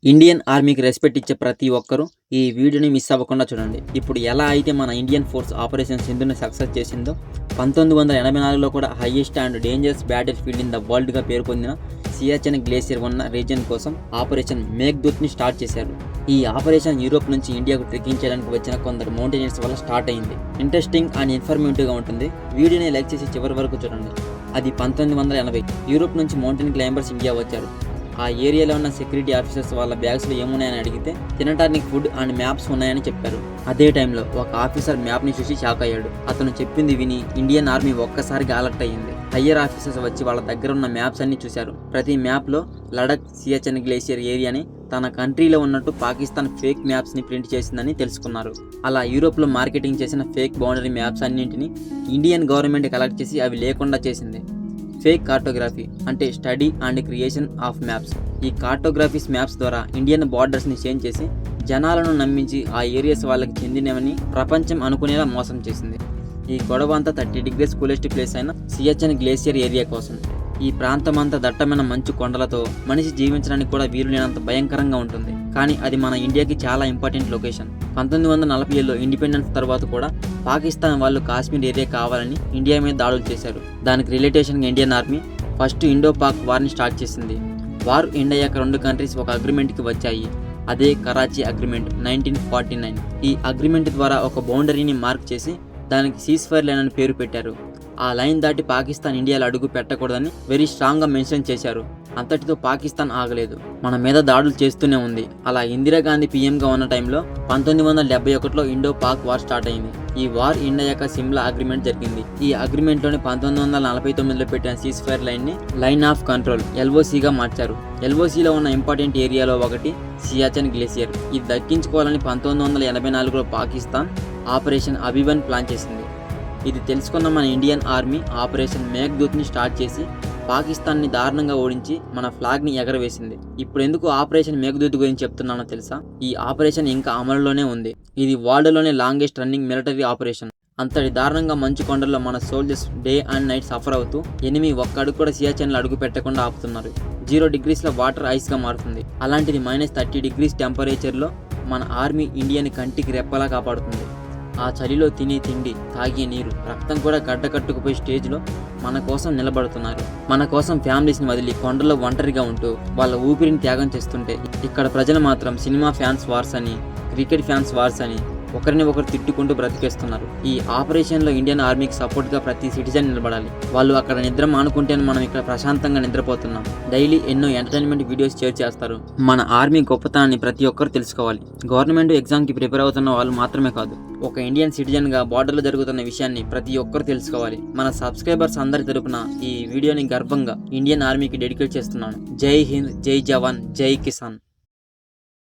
Indian ఆర్మీకి respect ఇచ్చే ప్రతి ఒక్కరూ ఈ వీడియోని మిస్ అవ్వకుండా చూడండి. ఇప్పుడు ఎలా అయితే మన ఇండియన్ ఫోర్స్ ఆపరేషన్ సింధుని సక్సెస్ చేసిందో 1984లో కూడా highest and dangerous battlefield in the వరల్డ్గా పేరు పొందిన సియాచెన్ గ్లేసియర్ ఉన్న రీజియన్ కోసం ఆపరేషన్ మేఘ్దూత్ని స్టార్ట్ చేశారు. ఈ ఆపరేషన్ యూరోప్ నుంచి ఇండియాకు ట్రెక్కింగ్ చేయడానికి వచ్చిన కొందరు మౌంటైనర్స్ వల్ల స్టార్ట్ అయింది. ఇంట్రెస్టింగ్ అండ్ ఇన్ఫర్మేటివ్గా ఉంటుంది. వీడియోని లైక్ చేసి చివరి వరకు చూడండి. అది 1980 యూరోప్ నుంచి మౌంటైన్ క్లైంబర్స్ ఇండియా వచ్చారు. ఆ ఏరియాలో ఉన్న సెక్యూరిటీ ఆఫీసర్స్ వాళ్ళ బ్యాగ్స్లో ఏమున్నాయని అడిగితే తినడానికి ఫుడ్ అండ్ మ్యాప్స్ ఉన్నాయని చెప్పారు. అదే టైంలో ఒక ఆఫీసర్ మ్యాప్ని చూసి షాక్ అయ్యాడు. అతను చెప్పింది విని ఇండియన్ ఆర్మీ ఒక్కసారిగా అలర్ట్ అయ్యింది. హయ్యర్ ఆఫీసర్స్ వచ్చి వాళ్ళ దగ్గర ఉన్న మ్యాప్స్ అన్ని చూశారు. ప్రతి మ్యాప్లో లడక్ సియాచెన్ గ్లేసియర్ ఏరియాని తన కంట్రీలో ఉన్నట్టు పాకిస్తాన్ ఫేక్ మ్యాప్స్ని ప్రింట్ చేసిందని తెలుసుకున్నారు. అలా యూరోప్లో మార్కెటింగ్ చేసిన ఫేక్ బౌండరీ మ్యాప్స్ అన్నింటినీ ఇండియన్ గవర్నమెంట్ కలెక్ట్ చేసి అవి లేకుండా చేసింది. ఫేక్ కార్టోగ్రఫీ అంటే study and creation of maps. ఈ కార్టోగ్రఫీస్ మ్యాప్స్ ద్వారా ఇండియన్ బార్డర్స్ని చేంజ్ చేసి జనాలను నమ్మించి ఆ ఏరియాస్ వాళ్ళకి చెందినవని ప్రపంచం అనుకునేలా మోసం చేసింది. ఈ గొడవ అంతా 30 degrees కూలెస్ట్ ప్లేస్ అయిన సియాచెన్ గ్లేసియర్ ఏరియా కోసం. ఈ ప్రాంతం అంతా దట్టమైన మంచు కొండలతో మనిషి జీవించడానికి కూడా వీలు లేనంత భయంకరంగా ఉంటుంది. కానీ అది మన ఇండియాకి చాలా ఇంపార్టెంట్ లొకేషన్. 1947లో ఇండిపెండెన్స్ తర్వాత కూడా పాకిస్తాన్ వాళ్ళు కాశ్మీర్ ఏరియా కావాలని ఇండియా మీద దాడులు చేశారు. దానికి రిలేటేషన్గా Indian army first Indo Pak వార్ని స్టార్ట్ చేసింది. వార్ ఎండ్ అయ్యాక 2 కంట్రీస్ ఒక అగ్రిమెంట్కి వచ్చాయి. అదే కరాచీ అగ్రిమెంట్ 1949. ఈ అగ్రిమెంట్ ద్వారా ఒక బౌండరీని మార్క్ చేసి దానికి సీజ్-ఫైర్ లైన్ అని పేరు పెట్టారు. ఆ లైన్ దాటి పాకిస్తాన్ ఇండియాలో అడుగు పెట్టకూడదని వెరీ స్ట్రాంగ్గా మెన్షన్ చేశారు. అంతటితో పాకిస్తాన్ ఆగలేదు, మన మీద దాడులు చేస్తూనే ఉంది. అలా ఇందిరాగాంధీ పీఎంగా ఉన్న టైంలో 1971లో ఇండో పాక్ వార్ స్టార్ట్ అయింది. ఈ వార్ ఎండ్ అయ్యాక సిమ్లా అగ్రిమెంట్ జరిగింది. ఈ అగ్రిమెంట్లోని 1949లో పెట్టిన సీజ్ ఫైర్ లైన్ని లైన్ ఆఫ్ కంట్రోల్ LOCగా మార్చారు. LOCలో ఉన్న ఇంపార్టెంట్ ఏరియాలో ఒకటి సియాచెన్ గ్లేసియర్. ఇది దక్కించుకోవాలని 1984లో పాకిస్తాన్ ఆపరేషన్ అభివన్ ప్లాన్ చేసింది. ఇది తెలుసుకున్న మన ఇండియన్ ఆర్మీ ఆపరేషన్ మేఘ్దూత్ని స్టార్ట్ చేసి పాకిస్తాన్ని దారుణంగా ఓడించి మన ఫ్లాగ్ని ఎగరవేసింది. ఇప్పుడు ఎందుకు ఆపరేషన్ మేఘ్దూత్ గురించి చెప్తున్నానో తెలుసా? ఈ ఆపరేషన్ ఇంకా అమలులోనే ఉంది. ఇది వరల్డ్లోనే లాంగెస్ట్ రన్నింగ్ మిలిటరీ ఆపరేషన్. అంతటి దారుణంగా మంచు కొండల్లో మన soldiers day and night suffer అవుతూ ఎనిమి ఒక్క అడుగు కూడా సియాచెన్లో అడుగు పెట్టకుండా ఆపుతున్నారు. 0 degreesలో వాటర్ ఐస్గా మారుతుంది. అలాంటిది -30 degrees టెంపరేచర్లో మన ఆర్మీ ఇండియాని కంటికి రెప్పలా కాపాడుతుంది. ఆ చలిలో తినే తిండి, తాగే నీరు, రక్తం కూడా గడ్డకట్టుకుపోయి స్టేజ్లో మన కోసం నిలబడుతున్నారు. మన కోసం ఫ్యామిలీస్ని వదిలి కొండల్లో ఒంటరిగా ఉంటూ వాళ్ళ ఊపిరిని త్యాగం చేస్తుంటే ఇక్కడ ప్రజలు మాత్రం సినిమా ఫ్యాన్స్ వార్స్ అని, క్రికెట్ ఫ్యాన్స్ వార్స్ అని ఒకరిని ఒకరు తిట్టుకుంటూ బ్రతికేస్తున్నారు. ఈ ఆపరేషన్లో ఇండియన్ ఆర్మీకి సపోర్ట్గా ప్రతి సిటిజన్ నిలబడాలి. వాళ్ళు అక్కడ నిద్ర మానుకుంటేనే మనం ఇక్కడ ప్రశాంతంగా నిద్రపోతున్నాం. డైలీ ఎన్నో ఎంటర్టైన్మెంట్ వీడియోస్ షేర్ చేస్తారు. మన ఆర్మీ గొప్పతనాన్ని ప్రతి ఒక్కరు తెలుసుకోవాలి. గవర్నమెంట్ ఎగ్జామ్కి ప్రిపేర్ అవుతున్న వాళ్ళు మాత్రమే కాదు, ఒక ఇండియన్ సిటిజన్గా బార్డర్లో జరుగుతున్న విషయాన్ని ప్రతి ఒక్కరు తెలుసుకోవాలి. మన సబ్స్క్రైబర్స్ అందరి తరపున ఈ వీడియోని గర్వంగా ఇండియన్ ఆర్మీకి డెడికేట్ చేస్తున్నాను. జై హింద్, జై జవాన్, జై కిసాన్.